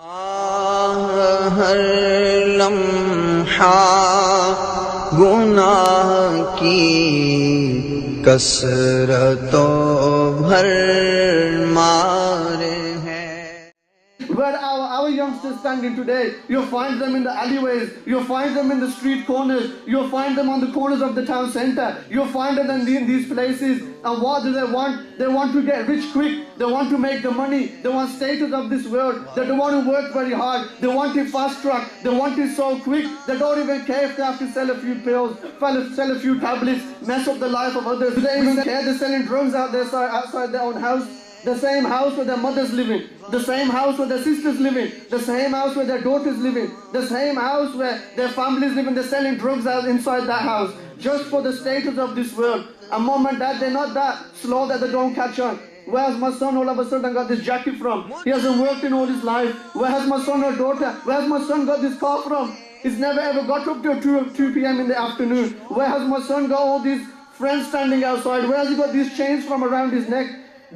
हर लम्हा गुनाह की कसरतों भर मारे हैं. Where our youngsters standing today, you'll find them in the alleyways, you'll find them in the street corners, you'll find them on the corners of the town center, you'll find them in these places. And what do they want? They want to get rich quick, they want to make the money, they want status of this world, they don't want to work very hard, they want it fast track, they want it so quick, they don't even care if they have to sell a few pills, sell a few tablets, mess up the life of others. They even care. They're selling drugs out there outside their own house. The same house where their mothers living, the same house where their sisters living, the same house where their daughters living, the same house where their families living. They're selling drugs out inside that house just for the status of this world. And mom and dad, they're not that slow that they don't catch on. Where has my son all of a sudden got this jacket from? He hasn't worked in all his life. Where has my son or daughter? Where has my son got this car from? He's never ever got up till 2 p.m. in the afternoon. Where has my son got all these friends standing outside? Where has he got these chains from around his neck?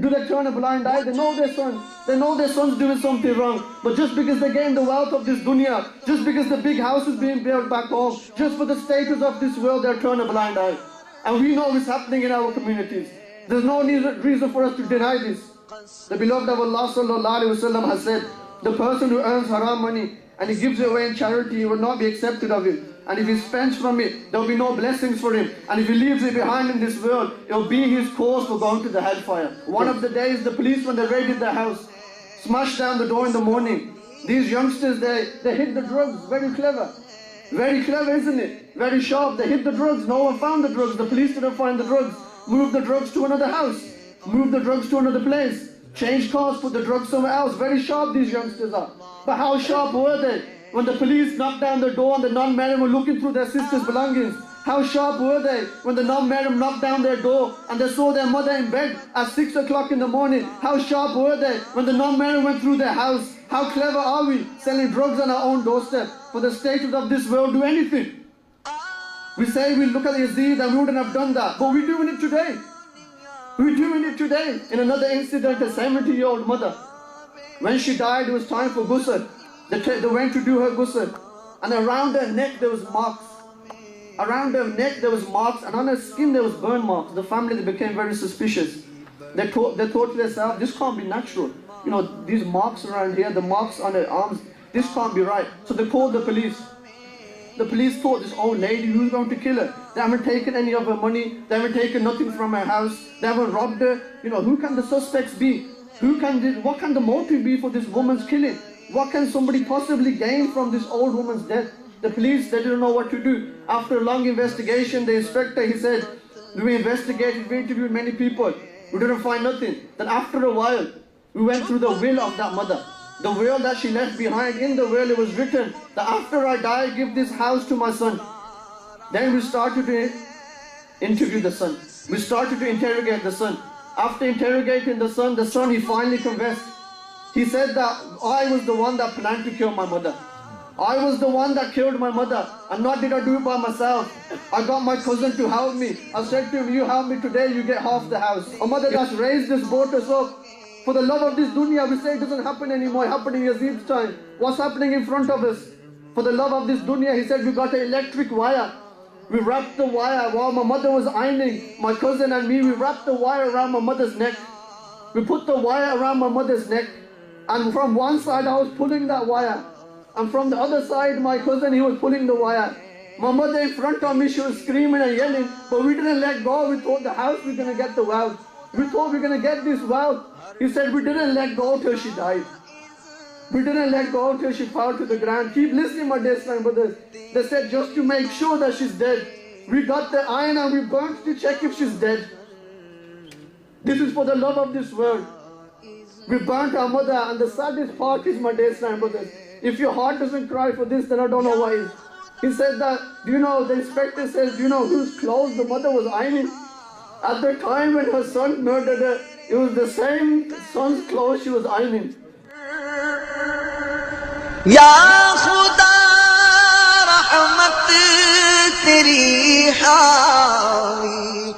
Do they turn a blind eye? They know their son. They know their son's doing something wrong. But just because they gain the wealth of this dunya, just because the big house is being built back home, just for the status of this world, they'll turn a blind eye. And we know it's happening in our communities. There's no reason for us to deny this. The beloved of Allah sallallahu alaihi wasallam has said, the person who earns haram money and he gives it away in charity, he will not be accepted of it. And if he spends from it, there will be no blessings for him. And if he leaves it behind in this world, it will be his cause for going to the hellfire. One of the days, the police, when they raided the house, smashed down the door in the morning. These youngsters, they hid the drugs. Very clever. Very clever, isn't it? Very sharp. They hid the drugs. No one found the drugs. The police didn't find the drugs. Moved the drugs to another house. Moved the drugs to another place. Changed cars, put the drugs somewhere else. Very sharp these youngsters are. But how sharp were they? When the police knocked down the door and the non-mahram were looking through their sister's belongings, how sharp were they? When the non-mahram knocked down their door and they saw their mother in bed at 6 o'clock in the morning, how sharp were they? When the non-mahram went through their house, how clever are we? Selling drugs on our own doorstep for the status of this world, do anything. We say we look at Yazid and we wouldn't have done that, but we're doing it today. We're doing it today. In another incident, a 70-year-old mother, when she died, it was time for ghusl. They went to do her ghusl, and around her neck there was marks. Around her neck there was marks, and on her skin there was burn marks. The family, they became very suspicious. They thought to themselves, this can't be natural. You know, these marks around here, the marks on her arms, this can't be right. So they called the police. The police thought, this old lady, who's going to kill her? They haven't taken any of her money. They haven't taken nothing from her house. They haven't robbed her. You know, who can the suspects be? What can the motive be for this woman's killing? What can somebody possibly gain from this old woman's death? The police, they didn't know what to do. After a long investigation, the inspector, he said, we investigated, we interviewed many people. We didn't find nothing. Then after a while, we went through the will of that mother. The will that she left behind. In the will, it was written that after I die, give this house to my son. Then we started to interview the son. We started to interrogate the son. After interrogating the son, he finally confessed. He said that I was the one that planned to kill my mother. I was the one that killed my mother, and not did I do it by myself. I got my cousin to help me. I said to him, you help me today, you get half the house. A mother that's raised us, brought us up. For the love of this dunya, we say it doesn't happen anymore. It happened in Yazid's time. What's happening in front of us? For the love of this dunya, he said, we got an electric wire. We wrapped the wire while my mother was ironing. My cousin and me, we wrapped the wire around my mother's neck. We put the wire around my mother's neck. And from one side I was pulling that wire, and from the other side my cousin, he was pulling the wire. My mother in front of me, she was screaming and yelling, but we didn't let go. We thought the house, we're going to get the wealth. We thought we're going to get this wealth. He said we didn't let go till she died. We didn't let go till she fell to the ground. Keep listening, my dear Islam brothers. They said just to make sure that she's dead, we got the iron and we burnt to check if she's dead. This is for the love of this world. We burnt our mother, and the saddest part is, my dear Islam brothers, if your heart doesn't cry for this, then I don't know why. He said that, do you know, the inspector says, do you know whose clothes the mother was ironing? At the time when her son murdered her, it was the same son's clothes she was ironing. Ya Khuda rahmat teri hawi